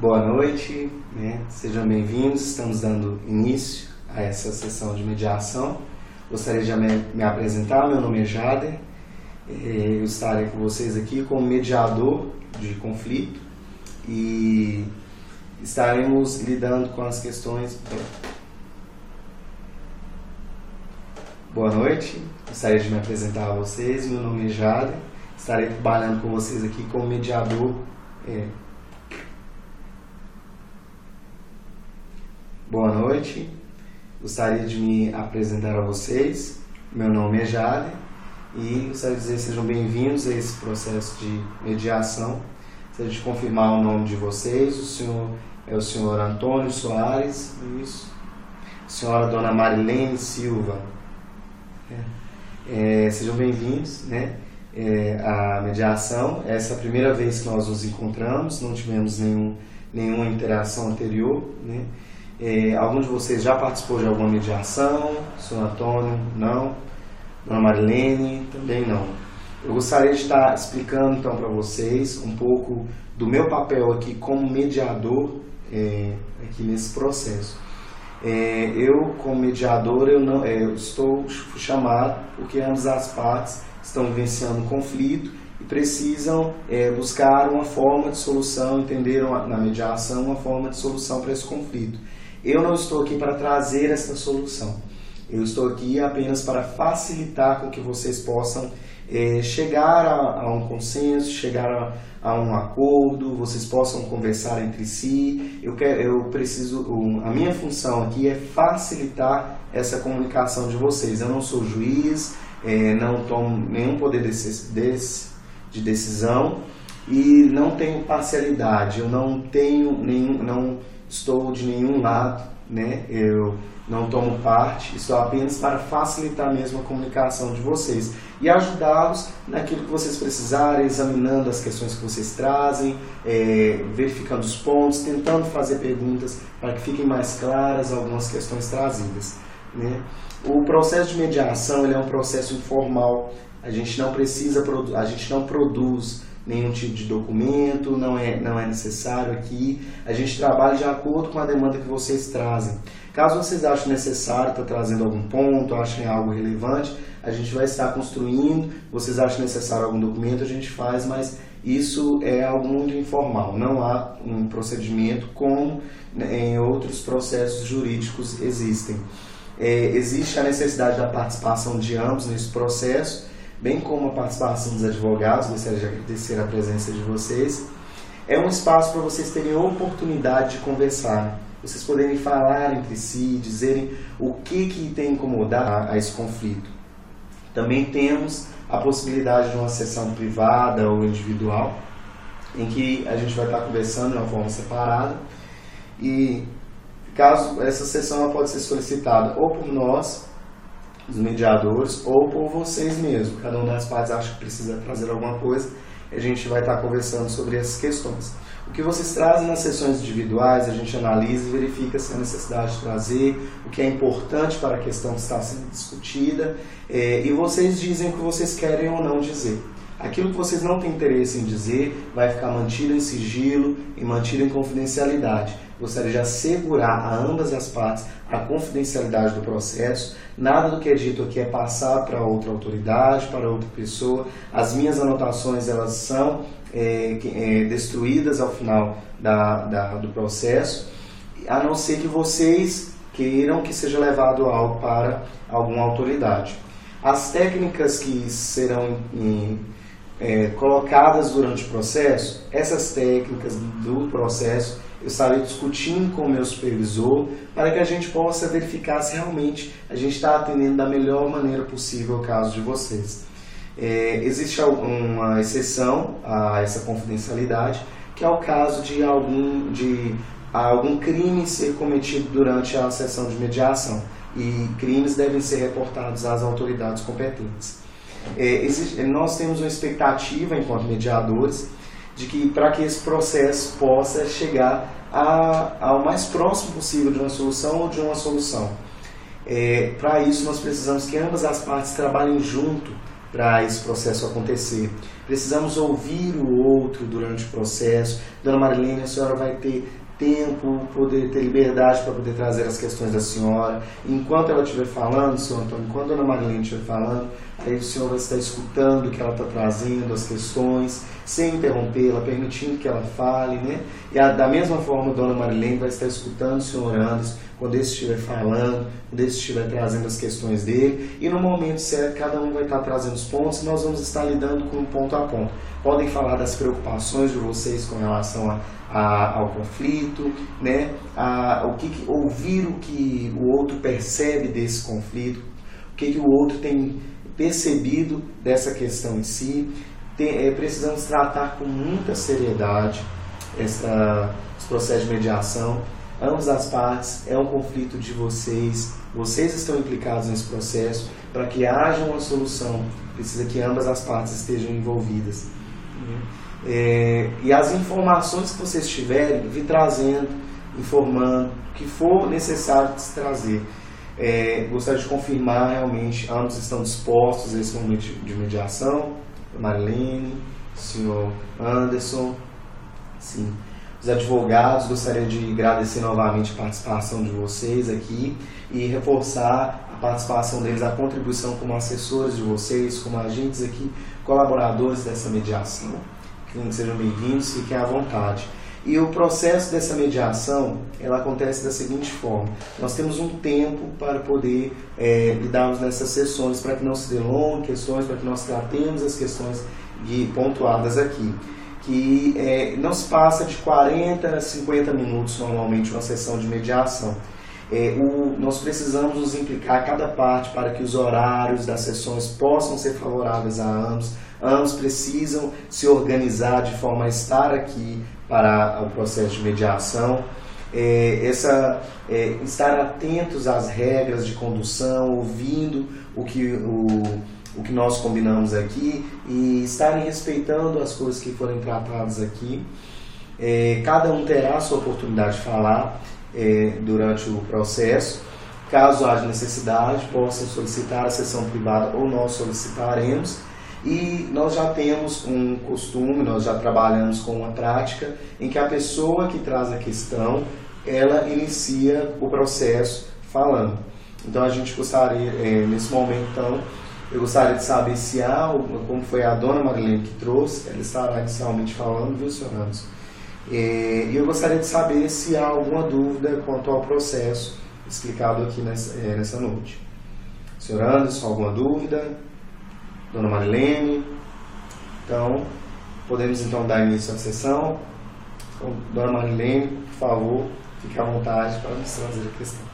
Boa noite, sejam bem-vindos. Estamos dando início a essa sessão de mediação. Gostaria de me apresentar. Meu nome é Jader. Eu estarei com vocês aqui como mediador de conflito e estaremos lidando com as questões. Boa noite, gostaria de me apresentar a vocês. Meu nome é Jader. Estarei trabalhando com vocês aqui como mediador. Boa noite, gostaria de me apresentar a vocês. Meu nome é Jader e gostaria de dizer sejam bem-vindos a esse processo de mediação. Gostaria de confirmar o nome de vocês. O senhor é o senhor Antônio Soares, isso. A senhora Dona Marilene Silva. Sejam bem-vindos, à mediação. Essa é a primeira vez que nós nos encontramos, não tivemos nenhuma interação anterior, algum de vocês já participou de alguma mediação? Senhor Antônio, não. Dona Marilene, também não. Eu gostaria de estar explicando então para vocês um pouco do meu papel aqui como mediador aqui nesse processo. Eu, como mediador, eu estou chamado porque ambas as partes estão vivenciando um conflito e precisam buscar uma forma de solução, entenderam na mediação uma forma de solução para esse conflito. Eu não estou aqui para trazer essa solução. Eu estou aqui apenas para facilitar com que vocês possam chegar a um consenso, chegar a um acordo, vocês possam conversar entre si. A minha função aqui é facilitar essa comunicação de vocês. Eu não sou juiz, não tomo nenhum poder de decisão e não tenho parcialidade. Eu não estou de nenhum lado, eu não tomo parte, estou apenas para facilitar mesmo a comunicação de vocês e ajudá-los naquilo que vocês precisarem, examinando as questões que vocês trazem, verificando os pontos, tentando fazer perguntas para que fiquem mais claras algumas questões trazidas. O processo de mediação ele é um processo informal, a gente não produz nenhum tipo de documento, não é necessário aqui. A gente trabalha de acordo com a demanda que vocês trazem. Caso vocês achem necessário estar trazendo algum ponto, achem algo relevante, a gente vai estar construindo. Vocês acham necessário algum documento, a gente faz, mas isso é algo muito informal. Não há um procedimento como em outros processos jurídicos existem. Existe a necessidade da participação de ambos nesse processo, bem como a participação dos advogados. Gostaria de agradecer a presença de vocês. É um espaço para vocês terem oportunidade de conversar, vocês poderem falar entre si, dizerem o que tem incomodado a esse conflito. Também temos a possibilidade de uma sessão privada ou individual, em que a gente vai estar conversando de uma forma separada, e caso essa sessão ela pode ser solicitada ou por nós, os mediadores, ou por vocês mesmos. Cada uma das partes acha que precisa trazer alguma coisa, a gente vai estar conversando sobre essas questões. O que vocês trazem nas sessões individuais, a gente analisa e verifica se há necessidade de trazer, o que é importante para a questão que está sendo discutida, e vocês dizem o que vocês querem ou não dizer. Aquilo que vocês não têm interesse em dizer vai ficar mantido em sigilo e mantido em confidencialidade. Gostaria de assegurar a ambas as partes a confidencialidade do processo. Nada do que é dito aqui é passado para outra autoridade, para outra pessoa. As minhas anotações elas são destruídas ao final do processo, a não ser que vocês queiram que seja levado algo para alguma autoridade. As técnicas que serão colocadas durante o processo, essas técnicas do processo, eu estarei discutindo com o meu supervisor para que a gente possa verificar se realmente a gente está atendendo da melhor maneira possível o caso de vocês. Existe uma exceção a essa confidencialidade, que é o caso de algum crime ser cometido durante a sessão de mediação, e crimes devem ser reportados às autoridades competentes. Nós temos uma expectativa, enquanto mediadores, de que para que esse processo possa chegar ao mais próximo possível de uma solução ou de uma solução. Para isso nós precisamos que ambas as partes trabalhem junto para esse processo acontecer. Precisamos ouvir o outro durante o processo. Dona Marilene, a senhora vai ter tempo, poder ter liberdade para poder trazer as questões da senhora. Enquanto ela estiver falando, senhor Antônio, enquanto a Dona Marilene estiver falando, aí o senhor vai estar escutando o que ela está trazendo, as questões, sem interrompê-la, permitindo que ela fale, né? E da mesma forma, a Dona Marilene vai estar escutando o senhor Anderson, quando ele estiver falando, quando ele estiver trazendo as questões dele, e no momento certo, cada um vai estar trazendo os pontos, e nós vamos estar lidando com ponto a ponto. Podem falar das preocupações de vocês com relação ao conflito, né? Ouvir o que o outro percebe desse conflito, o que o outro tem percebido dessa questão em si. Precisamos tratar com muita seriedade esse processo de mediação. Ambas as partes, é um conflito de vocês estão implicados nesse processo. Para que haja uma solução, precisa que ambas as partes estejam envolvidas. E as informações que vocês tiverem, vir trazendo, informando, o que for necessário de se trazer. Gostaria de confirmar realmente, ambos estão dispostos a esse momento de mediação. Marilene, senhor Anderson, sim. Os advogados, gostaria de agradecer novamente a participação de vocês aqui e reforçar a participação deles, a contribuição como assessores de vocês, como agentes aqui, colaboradores dessa mediação. Que sejam bem-vindos, fiquem à vontade. E o processo dessa mediação, ela acontece da seguinte forma: nós temos um tempo para poder lidarmos nessas sessões, para que não se delonguem questões, para que nós tratemos as questões pontuadas aqui. Que não se passa de 40 a 50 minutos normalmente uma sessão de mediação. Nós precisamos nos implicar cada parte para que os horários das sessões possam ser favoráveis a ambos. Ambos precisam se organizar de forma a estar aqui para o processo de mediação. Estar atentos às regras de condução, ouvindo o que nós combinamos aqui e estarem respeitando as coisas que forem tratadas aqui. Cada um terá a sua oportunidade de falar durante o processo. Caso haja necessidade, possam solicitar a sessão privada ou nós solicitaremos. E nós já temos um costume, nós já trabalhamos com uma prática em que a pessoa que traz a questão, ela inicia o processo falando. Então a gente gostaria, nesse momento, então, eu gostaria de saber se como foi a Dona Marilene que trouxe, ela estará inicialmente falando, viu, senhor Anderson? E eu gostaria de saber se há alguma dúvida quanto ao processo explicado aqui nessa noite. Senhor Anderson, alguma dúvida? Dona Marilene? Então, podemos então dar início à sessão. Então, Dona Marilene, por favor, fique à vontade para nos trazer a questão.